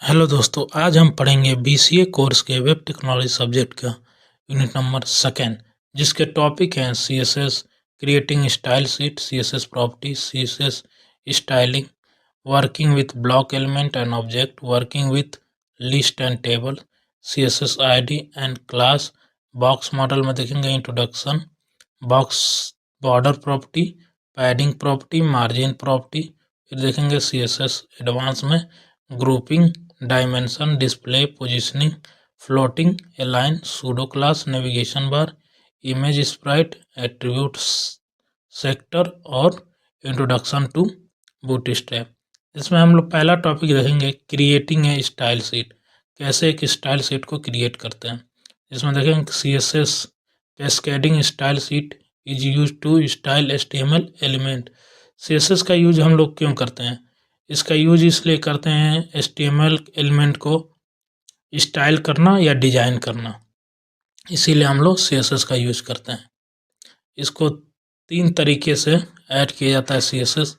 Hello दोस्तों, आज हम पढ़ेंगे बीसीए कोर्स के वेब टेक्नोलॉजी सब्जेक्ट का यूनिट नंबर सेकेंड, जिसके टॉपिक हैं CSS, creating style sheet, CSS property, CSS styling, working with block element and object, working with list and table, CSS ID and class. Box model में देखेंगे introduction, box border property, padding property, margin property. फिर देखेंगे CSS advance में grouping, dimension, display, positioning, floating, align, pseudo class, navigation bar, image Sprite, attributes, sector और introduction to bootstrap. इसमें हम लोग पहला टॉपिक देखेंगे क्रिएटिंग ए स्टाइल शीट, कैसे एक स्टाइल शीट को क्रिएट करते हैं। इसमें देखेंगे CSS cascading style sheet is use to style HTML element. CSS का यूज हम लोग क्यों करते हैं? इसका यूज इसलिए करते हैं HTML एलिमेंट को स्टाइल करना या डिजाइन करना, इसीलिए हम लोग CSS का यूज करते हैं। इसको 3 तरीके से ऐड किया जाता है CSS।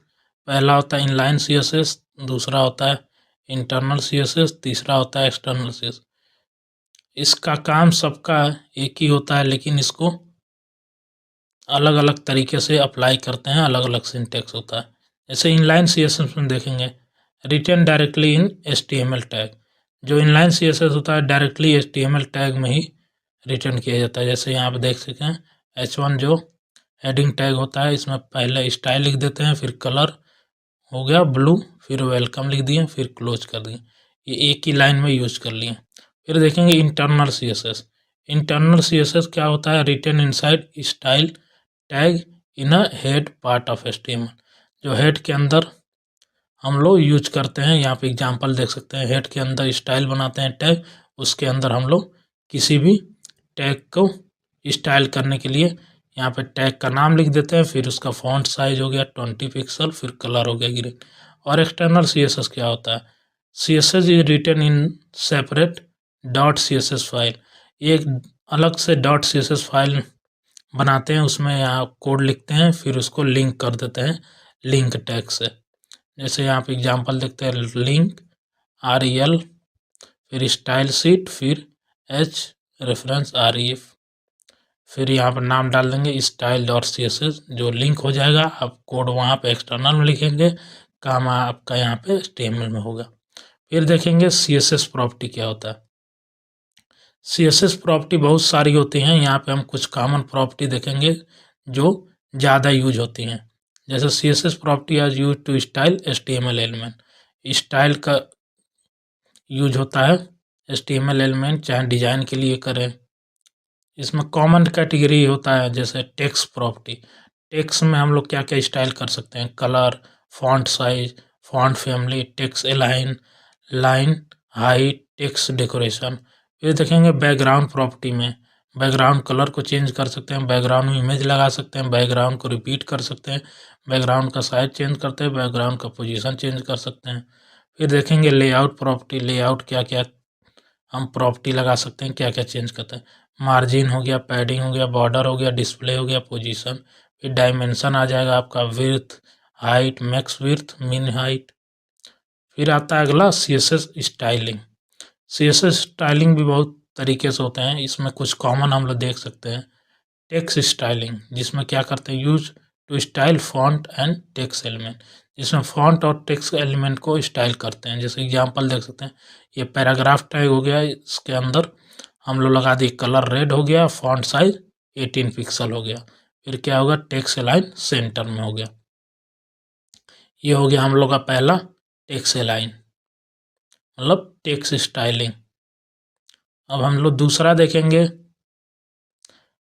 पहला होता है इनलाइन CSS, दूसरा होता है इंटरनल CSS, तीसरा होता है एक्सटर्नल CSS। इसका काम सबका एक ही होता है, लेकिन इसको अलग अलग तरीके से अप्लाई करते हैं, अलग अलग सिंटेक्स होता है। जैसे इनलाइन CSS में देखेंगे return directly in HTML tag. जो इनलाइन CSS होता है डायरेक्टली HTML टैग में ही रिटर्न किया जाता है। जैसे यहाँ पे देख सकते हैं H1 जो हेडिंग टैग होता है, इसमें पहले स्टाइल लिख देते हैं, फिर कलर हो गया ब्लू, फिर वेलकम लिख दिए, फिर क्लोज कर दिए। ये एक ही लाइन में यूज कर लिए। फिर देखेंगे इंटरनल CSS। इंटरनल CSS क्या होता है? Return inside style tag in a head part of HTML। जो हेड के अंदर हम लोग यूज करते हैं, यहाँ पे एग्जांपल देख सकते हैं। हेड के अंदर स्टाइल बनाते हैं टैग, उसके अंदर हम लोग किसी भी टैग को स्टाइल करने के लिए यहाँ पे टैग का नाम लिख देते हैं, फिर उसका फॉन्ट साइज हो गया 20 पिक्सल, फिर कलर हो गया ग्रीन। और एक्सटर्नल CSS क्या होता है? CSS is written in separate .css file. एक अलग से .css फाइल बनाते हैं, उसमें यहाँ कोड लिखते हैं, फिर उसको लिंक कर देते हैं लिंक टैग से। जैसे यहाँ पे एग्जांपल देखते हैं, लिंक REL, फिर स्टाइल शीट, फिर H रेफरेंस REF, फिर यहाँ पर नाम डाल देंगे style.css, जो लिंक हो जाएगा। आप कोड वहाँ पे एक्सटर्नल में लिखेंगे, काम आपका यहाँ पे HTML में होगा। फिर देखेंगे CSS प्रॉपर्टी क्या होता है। CSS प्रॉपर्टी बहुत सारी होती हैं, यहाँ पे हम कुछ कॉमन प्रॉपर्टी देखेंगे जो ज़्यादा यूज होती हैं। जैसे CSS प्रॉपर्टी आज use to style HTML element. Style का यूज होता है HTML एलिमेंट, चाहे डिजाइन के लिए करें। इसमें कॉमन कैटेगरी होता है जैसे टेक्स्ट प्रॉपर्टी। टेक्स्ट में हम लोग क्या क्या स्टाइल कर सकते हैं? Colour, font size, font family, text align, line height, text decoration. फिर देखेंगे बैकग्राउंड प्रॉपर्टी में बैकग्राउंड कलर को चेंज कर सकते हैं, बैकग्राउंड में इमेज लगा सकते हैं, बैकग्राउंड को रिपीट कर सकते हैं, बैकग्राउंड का साइज चेंज करते हैं, बैकग्राउंड का पोजीशन चेंज कर सकते हैं। फिर देखेंगे लेआउट प्रॉपर्टी। लेआउट क्या क्या हम प्रॉपर्टी लगा सकते हैं, क्या क्या चेंज करते हैं। मार्जिन हो गया, पैडिंग हो गया, बॉर्डर हो गया, डिस्प्ले हो गया, पोजीशन। फिर डायमेंशन आ जाएगा आपका, विड्थ, हाइट, मैक्स विड्थ, मिन हाइट। फिर आता है अगला CSS स्टाइलिंग। CSS स्टाइलिंग भी बहुत तरीके से होते हैं, इसमें कुछ कॉमन हम लोग देख सकते हैं। टेक्स्ट स्टाइलिंग, जिसमें क्या करते हैं? Use to style font and text element, जिसमें फॉन्ट और टेक्स्ट एलिमेंट को स्टाइल करते हैं। जैसे एग्जांपल देख सकते हैं, ये पैराग्राफ टैग हो गया, इसके अंदर हम लोग लगा दिए कलर रेड हो गया, फॉन्ट साइज 18 पिक्सल हो गया। फिर क्या होगा? टेक्स्ट अलाइन सेंटर में हो गया। ये हो गया हम लोग का पहला टेक्स्ट अलाइन, मतलब टेक्स्ट स्टाइलिंग। अब हम लोग दूसरा देखेंगे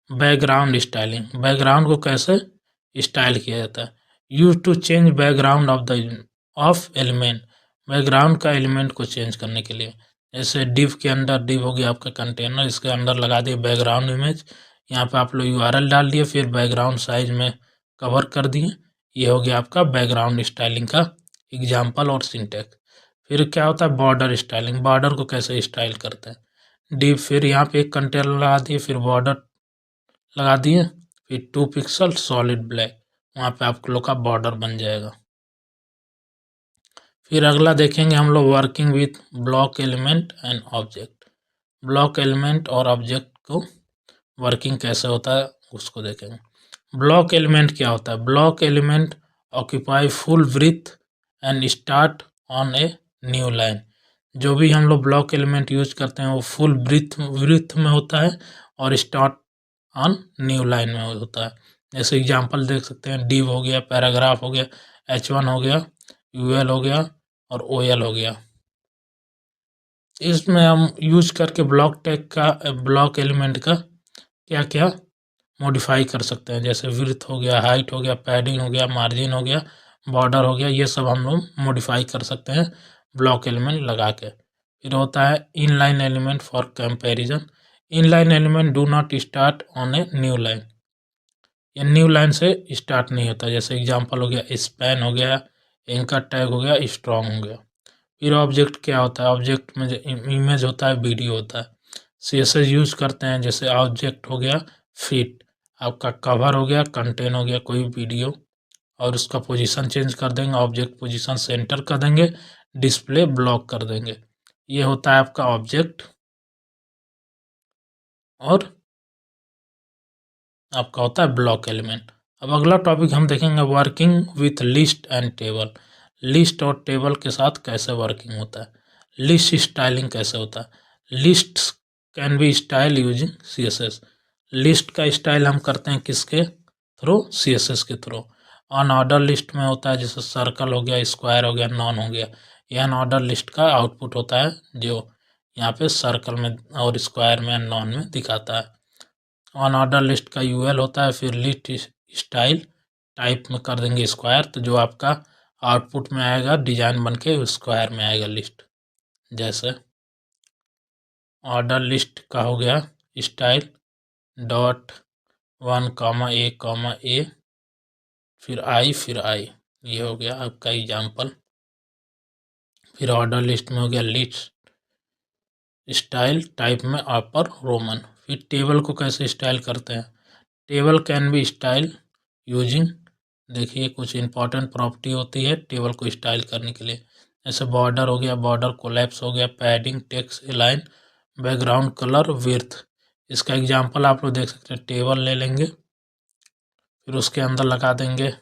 बैकग्राउंड स्टाइलिंग। बैकग्राउंड को कैसे स्टाइल किया जाता है? Use to change background of element. Background का एलिमेंट को चेंज करने के लिए, जैसे डिव के अंदर, डिव हो गया आपका कंटेनर, इसके अंदर लगा दिए बैकग्राउंड इमेज। यहाँ पे आप लोग URL डाल दिए, फिर बैकग्राउंड साइज में कवर कर दिए। ये हो गया आपका बैकग्राउंड स्टाइलिंग का एग्जाम्पल और सिंटेक्स। फिर क्या होता है बॉर्डर स्टाइलिंग। बॉर्डर को कैसे स्टाइल करते हैं? डिव, फिर यहाँ पे एक कंटेनर लगा दिए, फिर बॉर्डर लगा दिए, फिर 2 पिक्सल सॉलिड ब्लैक, वहाँ पे आप लोग का बॉर्डर बन जाएगा। फिर अगला देखेंगे हम लोग working with block element and object. Block element और ऑब्जेक्ट को वर्किंग कैसे होता है उसको देखेंगे। ब्लॉक एलिमेंट क्या होता है? Block element occupy full breadth and start on a new line. जो भी हम लोग ब्लॉक एलिमेंट यूज करते हैं वो फुल ब्रीथ में होता है और स्टार्ट ऑन न्यू लाइन में होता है। जैसे एग्जांपल देख सकते हैं, div हो गया, पैराग्राफ हो गया, h1 हो गया, ul हो गया और ol हो गया। इसमें हम यूज करके ब्लॉक टैग का ब्लॉक एलिमेंट का क्या क्या मॉडिफाई कर सकते हैं। जैसे विड्थ हो गया, हाइट हो गया, पैडिंग हो गया, मार्जिन हो गया, बॉर्डर हो गया, ये सब हम लोग मॉडिफाई कर सकते हैं ब्लॉक एलिमेंट लगा के। फिर होता है inline element for comparison. Inline element do not start on a new line. ये न्यू लाइन से स्टार्ट नहीं होता। जैसे एग्जांपल हो गया स्पैन हो गया, एंकर टैग हो गया, स्ट्रॉन्ग हो गया। फिर ऑब्जेक्ट क्या होता है? ऑब्जेक्ट में जो इमेज होता है, वीडियो होता है। सीएसएस यूज करते हैं। जैसे ऑब्जेक्ट हो गया फिट, आपका कवर हो गया, कंटेन हो गया कोई वीडियो, और उसका पोजीशन चेंज कर देंगे, ऑब्जेक्ट पोजीशन सेंटर कर देंगे, डिस्प्ले ब्लॉक कर देंगे। ये होता है आपका ऑब्जेक्ट। और आपका होता है ब्लॉक एलिमेंट। अब अगला टॉपिक हम देखेंगे working with list and table. List और टेबल के साथ कैसे वर्किंग होता है, लिस्ट स्टाइलिंग कैसे होता है। List can be style using CSS. List का स्टाइल हम करते हैं किसके थ्रू? सीएसएस के थ्रू। ऑन ऑर्डर लिस्ट में होता है, जैसे सर्कल हो गया, स्क्वायर हो गया, नॉन हो गया। यह अन ऑर्डर लिस्ट का आउटपुट होता है जो यहाँ पे सर्कल में और स्क्वायर में, नॉन में दिखाता है। ऑन ऑर्डर लिस्ट का यूएल होता है। फिर लिस्ट स्टाइल टाइप में कर देंगे स्क्वायर, तो जो आपका आउटपुट में आएगा डिजाइन बन के स्क्वायर में आएगा लिस्ट। जैसे ऑर्डर लिस्ट का हो गया स्टाइल डॉट 1 ए फिर आई, ये हो गया आपका एग्जाम्पल। फिर ऑर्डर लिस्ट में हो गया लिस्ट स्टाइल टाइप में अपर रोमन। फिर टेबल को कैसे स्टाइल करते हैं? Table can be style using, देखिए कुछ इंपॉर्टेंट प्रॉपर्टी होती है टेबल को स्टाइल करने के लिए। जैसे बॉर्डर हो गया, बॉर्डर कोलैप्स हो गया, padding, text align, background colour, width. इसका एग्जांपल आप लोग देख सकते हैं। टेबल ले लेंगे, फिर उसके अंदर लगा देंगे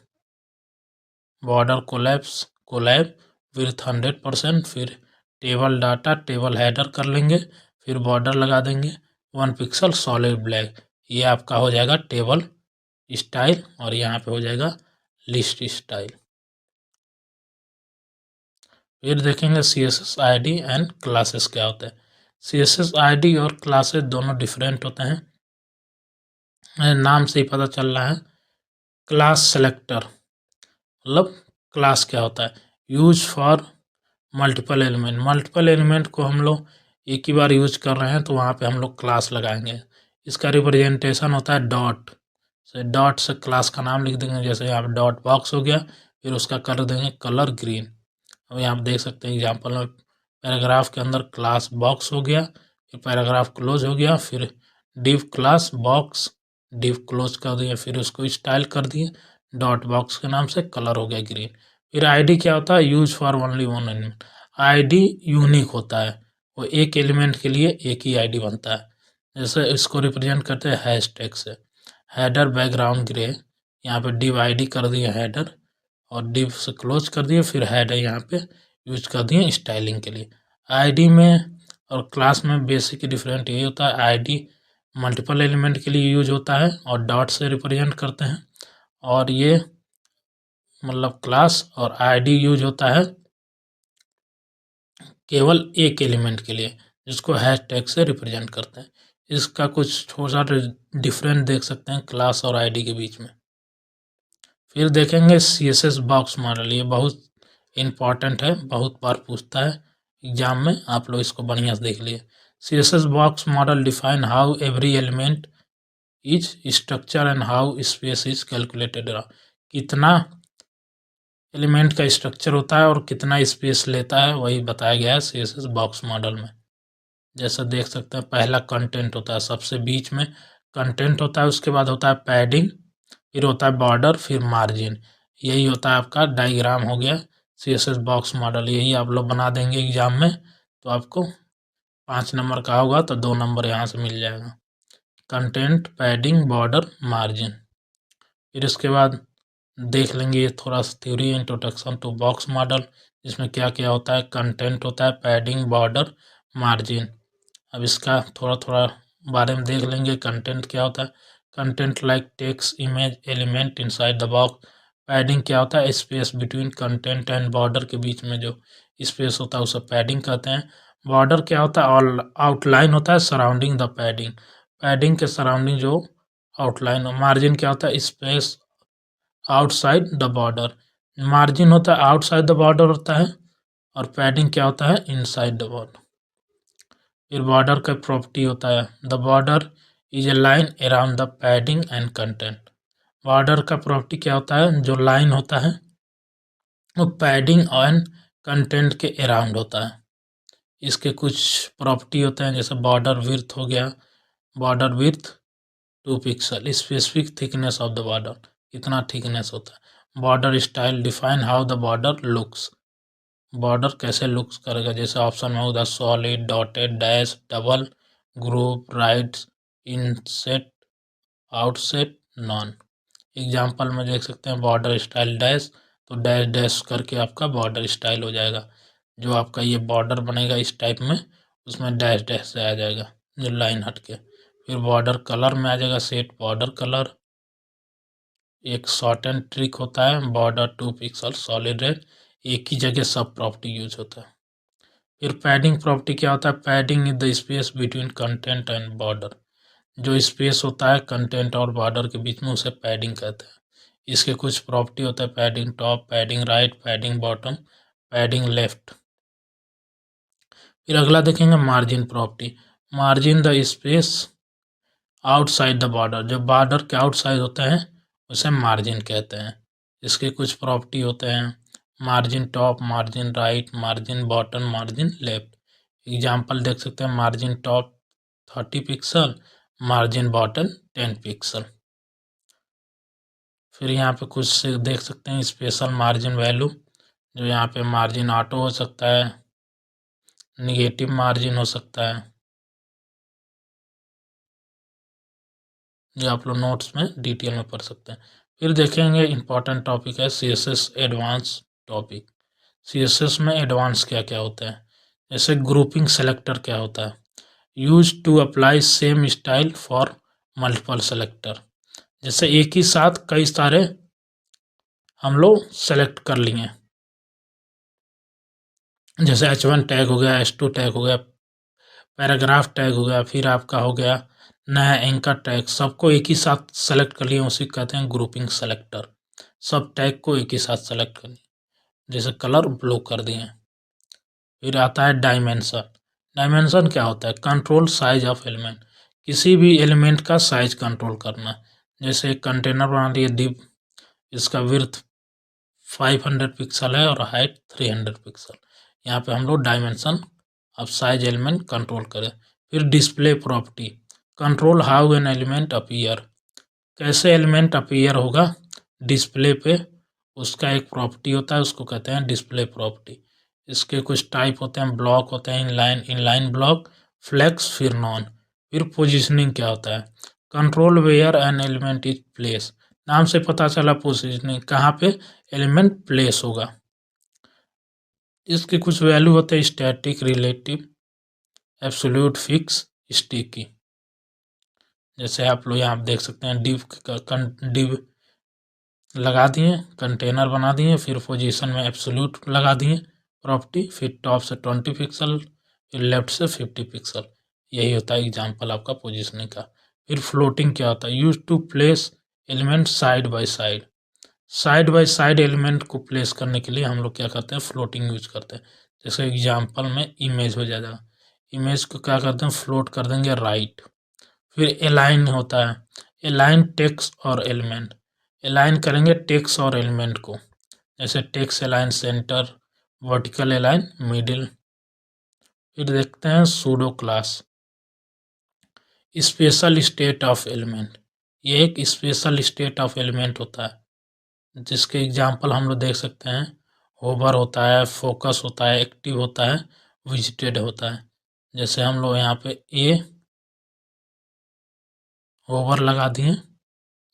बॉर्डर कोलैब विड्थ 100%। फिर टेबल डाटा, टेबल हेडर कर लेंगे, फिर बॉर्डर लगा देंगे 1 पिक्सल सॉलिड ब्लैक। ये आपका हो जाएगा टेबल स्टाइल, और यहाँ पे हो जाएगा लिस्ट स्टाइल। फिर देखेंगे CSS ID एंड क्लासेस क्या होते हैं। CSS ID और क्लासेस दोनों डिफरेंट होते हैं, नाम से ही पता चल रहा है। क्लास सेलेक्टर मतलब क्लास क्या होता है? Use for multiple element. Multiple element को हम लोग एक ही बार यूज कर रहे हैं तो वहाँ पे हम लोग क्लास लगाएंगे। इसका रिप्रेजेंटेशन होता है डॉट से। डॉट से क्लास का नाम लिख देंगे। जैसे यहाँ पे डॉट बॉक्स हो गया, फिर उसका कलर देंगे कलर ग्रीन। अब यहाँ आप देख सकते हैं एग्जाम्पल में पैराग्राफ के अंदर क्लास बॉक्स हो गया, फिर पैराग्राफ क्लोज हो गया, फिर div class box, div close कर दिया, फिर उसको स्टाइल कर दिए डॉट बॉक्स के नाम से, कलर हो गया ग्रीन। फिर आईडी क्या होता है? Use for only one element. ID unique होता है, वो एक एलिमेंट के लिए एक ही आईडी बनता है। जैसे इसको रिप्रेजेंट करते हैं हैश टैग से। हेडर बैकग्राउंड ग्रे, यहाँ पे डिव आईडी कर दिया हेडर, और डिव से क्लोज कर दिए, फिर हेडर यहाँ पे यूज कर दिए स्टाइलिंग के लिए। आईडी में और क्लास में बेसिक डिफरेंट यही होता है। आईडी मल्टीपल एलिमेंट के लिए यूज होता है और डॉट से रिप्रेजेंट करते हैं, और ये मतलब क्लास और आईडी यूज होता है केवल एक एलिमेंट के लिए, जिसको हैश टैग से रिप्रेजेंट करते हैं। इसका कुछ थोड़ा सा डिफरेंट देख सकते हैं क्लास और आईडी के बीच में। फिर देखेंगे CSS बॉक्स मॉडल। ये बहुत इम्पॉर्टेंट है, बहुत बार पूछता है एग्जाम में, आप लोग इसको बढ़िया से देख लिए। CSS box model define how every element is structure and how space is calculated. कितना एलिमेंट का स्ट्रक्चर होता है और कितना स्पेस लेता है, वही बताया गया है CSS बॉक्स मॉडल में। जैसे देख सकते हैं पहला कंटेंट होता है, सबसे बीच में कंटेंट होता है, उसके बाद होता है पैडिंग, फिर होता है बॉर्डर, फिर मार्जिन। यही होता है आपका डायग्राम हो गया CSS बॉक्स मॉडल, यही आप लोग बना देंगे एग्जाम में तो आपको 5 नंबर का होगा तो 2 नंबर यहाँ से मिल जाएगा। Content, padding, border, margin. फिर इसके बाद देख लेंगे ये थोड़ा सा theory, introduction to box model, जिसमें क्या क्या होता है। कंटेंट होता है, पैडिंग, बॉर्डर, मार्जिन। अब इसका थोड़ा थोड़ा बारे में देख लेंगे। कंटेंट क्या होता है, content like text, image, element inside the box. Padding क्या होता है, space between content and border के बीच में जो स्पेस होता है उसे पैडिंग कहते हैं। बॉर्डर क्या होता है, ऑल आउटलाइन होता है सराउंडिंग द पैडिंग, पैडिंग के सराउंडिंग जो आउटलाइन। मार्जिन क्या होता है, space outside the border, margin होता है आउटसाइड द बॉर्डर होता है, और पैडिंग क्या होता है, इनसाइड द बॉर्डर। फिर बॉर्डर का प्रॉपर्टी होता है, the border is a line around the padding and content. Border का प्रॉपर्टी क्या होता है, जो लाइन होता है वो पैडिंग एंड कंटेंट के अराउंड होता है। इसके कुछ प्रॉपर्टी होते हैं, जैसे बॉर्डर विड्थ हो गया, border width 2 pixel, specific thickness of the border, कितना थिकनेस होता है। Border style, define how the border looks, border कैसे लुक्स करेगा, जैसे ऑप्शन में होगा solid, dotted, dash, double, group, rights, inset, outset, none. Example में देख सकते हैं बॉर्डर स्टाइल डैश, तो डैश डैश करके आपका बॉर्डर स्टाइल हो जाएगा। जो आपका ये बॉर्डर बनेगा इस टाइप में, उसमें डैश डैश से आ जाएगा जो लाइन हटके। फिर बॉर्डर कलर में आ जाएगा सेट बॉर्डर कलर। एक शॉर्ट एंड ट्रिक होता है, बॉर्डर 2 पिक्सल सॉलिड रेड, एक ही जगह सब प्रॉपर्टी यूज होता है। फिर पैडिंग प्रॉपर्टी क्या होता है, padding is the space between content and border, जो स्पेस होता है कंटेंट और बॉर्डर के बीच में उसे पैडिंग कहते हैं। इसके कुछ प्रॉपर्टी होता है, padding top, padding right, padding bottom, padding left. फिर अगला देखेंगे margin property, margin the space outside the border, जो बॉर्डर के आउटसाइड होते हैं उसे मार्जिन कहते हैं। इसके कुछ प्रॉपर्टी होते हैं, margin top, margin right, margin bottom, margin left. Example देख सकते हैं, margin top 30 pixel, margin bottom 10 pixel. फिर यहाँ पे कुछ देख सकते हैं स्पेशल मार्जिन वैल्यू, जो यहाँ पे मार्जिन ऑटो हो सकता है, निगेटिव मार्जिन हो सकता है, जो आप लोग नोट्स में डिटेल में पढ़ सकते हैं। फिर देखेंगे इंपॉर्टेंट टॉपिक है CSS एडवांस टॉपिक। CSS में एडवांस क्या क्या होता है, जैसे ग्रुपिंग सेलेक्टर क्या होता है, use to apply same style for multiple selector, जैसे एक ही साथ कई सारे हम लोग सेलेक्ट कर लिए, जैसे H1 टैग हो गया, H2 टैग हो गया, पैराग्राफ टैग हो गया, फिर आपका हो गया नया एंकर टैग, सबको एक ही साथ सेलेक्ट कर लिए, उसी कहते हैं ग्रुपिंग सेलेक्टर। सब टैग को एक ही साथ सेलेक्ट कर लिए, जैसे कलर ब्लू कर दिए। फिर आता है डायमेंशन, डायमेंशन क्या होता है, कंट्रोल साइज ऑफ एलिमेंट, किसी भी एलिमेंट का साइज कंट्रोल करना। जैसे एक कंटेनर बना लिए डिव, इसका विड्थ 500 पिक्सल है और हाइट 300 पिक्सल, यहाँ पे हम लोग डायमेंशन अब साइज एलिमेंट कंट्रोल करें। फिर display property, control how an element appear, कैसे एलिमेंट अपीयर होगा डिस्प्ले पे, उसका एक प्रॉपर्टी होता है, उसको कहते हैं डिस्प्ले प्रॉपर्टी। इसके कुछ टाइप होते हैं, ब्लॉक होते हैं, इनलाइन ब्लॉक, फ्लेक्स, फिर नॉन। फिर पोजिशनिंग क्या होता है, control where an element is place, नाम से पता चला पोजिशनिंग कहाँ पे एलिमेंट प्लेस होगा। इसके कुछ वैल्यू होते हैं, static, relative, absolute, fix, sticky. जैसे आप लोग यहाँ देख सकते हैं डिव लगा दिए, कंटेनर बना दिए, फिर पोजीशन में एब्सोल्यूट लगा दिए प्रॉपर्टी, फिर टॉप से 20 पिक्सल, फिर लेफ्ट से 50 पिक्सल। यही होता है एग्जांपल आपका पोजीशनिंग का। फिर फ्लोटिंग क्या होता है, use to place element side by side, side by side element को प्लेस करने के लिए हम लोग क्या करते हैं, फ्लोटिंग यूज करते हैं। जैसे एग्जाम्पल में इमेज हो जाएगा, इमेज को क्या करते हैं, फ्लोट कर देंगे राइट। फिर अलाइन होता है, अलाइन टेक्स्ट और एलिमेंट, अलाइन करेंगे टेक्स्ट और एलिमेंट को, जैसे text align centre, vertical align middle. फिर देखते हैं pseudo class, special state of element, ये एक स्पेशल स्टेट ऑफ एलिमेंट होता है, जिसके एग्जाम्पल हम लोग देख सकते हैं, होवर होता है, फोकस होता है, एक्टिव होता है, विजिटेड होता है। जैसे हम लोग यहाँ पे ए होवर लगा दिए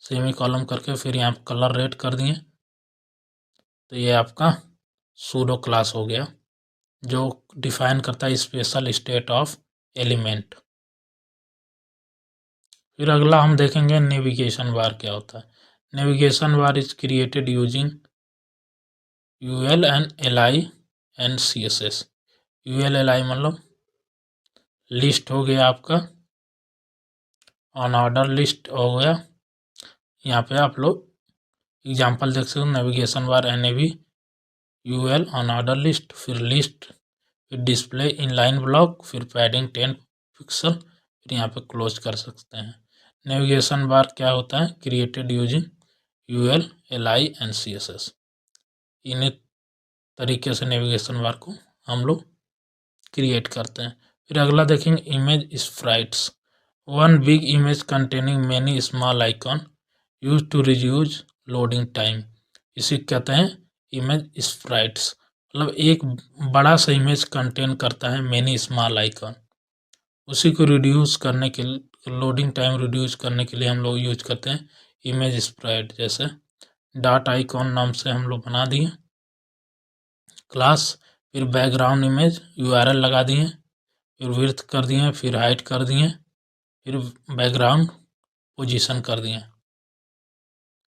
सेमी कॉलम करके, फिर यहाँ कलर रेड कर दिए, तो ये आपका सूडो क्लास हो गया जो डिफाइन करता है स्पेशल स्टेट ऑफ एलिमेंट। फिर अगला हम देखेंगे नेविगेशन बार क्या होता है। Navigation bar is created using UL and LI and CSS। UL LI मतलब लिस्ट हो गया आपका, ऑन ऑर्डर लिस्ट हो गया। यहाँ पे आप लोग एग्जांपल देख सकते हो, navigation bar NAV UL on order list, फिर लिस्ट, फिर डिस्प्ले इनलाइन ब्लॉक, फिर पैडिंग 10 पिक्सल, फिर यहाँ पे क्लोज कर सकते हैं। नेविगेशन बार क्या होता है, created using UL LI and CSS। इन्हीं तरीके से नेविगेशन बार को हम लोग क्रिएट करते हैं। फिर अगला देखेंगे image sprites. One big image containing many small icon use to reduce loading time. इसे कहते हैं इमेज स्प्राइट्स, मतलब एक बड़ा सा इमेज कंटेन करता है मेनी स्मॉल आइकॉन, उसी को रिड्यूस करने के लोडिंग टाइम रिड्यूस करने के लिए हम लोग यूज करते हैं इमेज स्प्राइट। जैसे डॉट आइकॉन नाम से हम लोग बना दिए क्लास, फिर बैकग्राउंड इमेज URL लगा दिए, फिर विड्थ कर दिए, फिर हाइट कर दिए, फिर बैकग्राउंड पोजीशन कर दिए।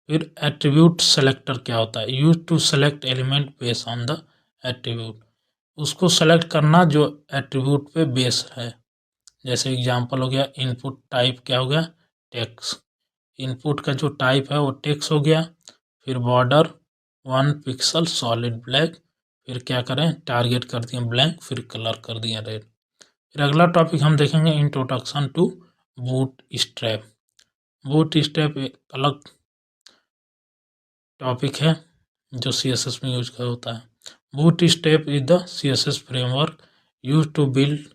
फिर एट्रीब्यूट सेलेक्टर क्या होता है, use to select element based on the attribute, उसको सेलेक्ट करना जो एट्रीब्यूट पे बेस है। जैसे एग्जांपल हो गया इनपुट टाइप क्या हो गया, टेक्स्ट, इनपुट का जो टाइप है वो टेक्स्ट हो गया। फिर बॉर्डर 1 पिक्सल सॉलिड ब्लैक, फिर क्या करें टारगेट कर दिए ब्लैंक, फिर कलर कर दिए रेड। फिर अगला टॉपिक हम देखेंगे introduction to Bootstrap. Bootstrap एक अलग टॉपिक है जो CSS में यूज कर होता है। Bootstrap is the CSS framework use to build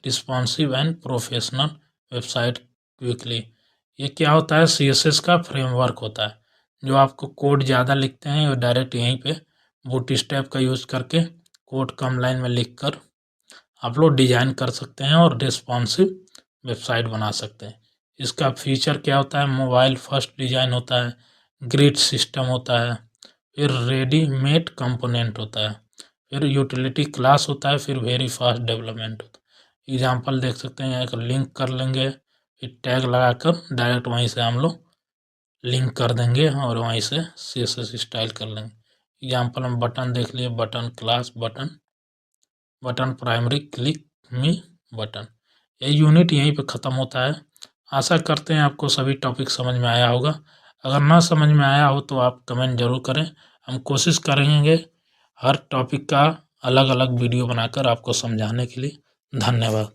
responsive and professional website quickly. ये क्या होता है, CSS का फ्रेमवर्क होता है। जो आपको कोड ज़्यादा लिखते हैं और डायरेक्ट यहीं पे बूटस्ट्रैप का यूज़ करके कोड कम लाइन में लिखकर आप लोग डिजाइन कर सकते हैं और रिस्पॉन्सिव वेबसाइट बना सकते हैं। इसका फीचर क्या होता है, मोबाइल फर्स्ट डिजाइन होता है, ग्रिड सिस्टम होता है, फिर रेडीमेड कंपोनेंट होता है, फिर यूटिलिटी क्लास होता है, फिर वेरी फास्ट डेवलपमेंट होता है। एग्जांपल देख सकते हैं, एक लिंक कर लेंगे, फिर टैग लगाकर डायरेक्ट वहीं से हम लोग लिंक कर देंगे और वहीं से CSS स्टाइल कर लेंगे। एग्जांपल हम बटन देख लिए, button class button, button primary click मी बटन। ये यूनिट यहीं पे ख़त्म होता है। आशा करते हैं आपको सभी टॉपिक समझ में आया होगा। अगर ना समझ में आया हो तो आप कमेंट ज़रूर करें, हम कोशिश करेंगे हर टॉपिक का अलग अलग वीडियो बनाकर आपको समझाने के लिए। धन्यवाद।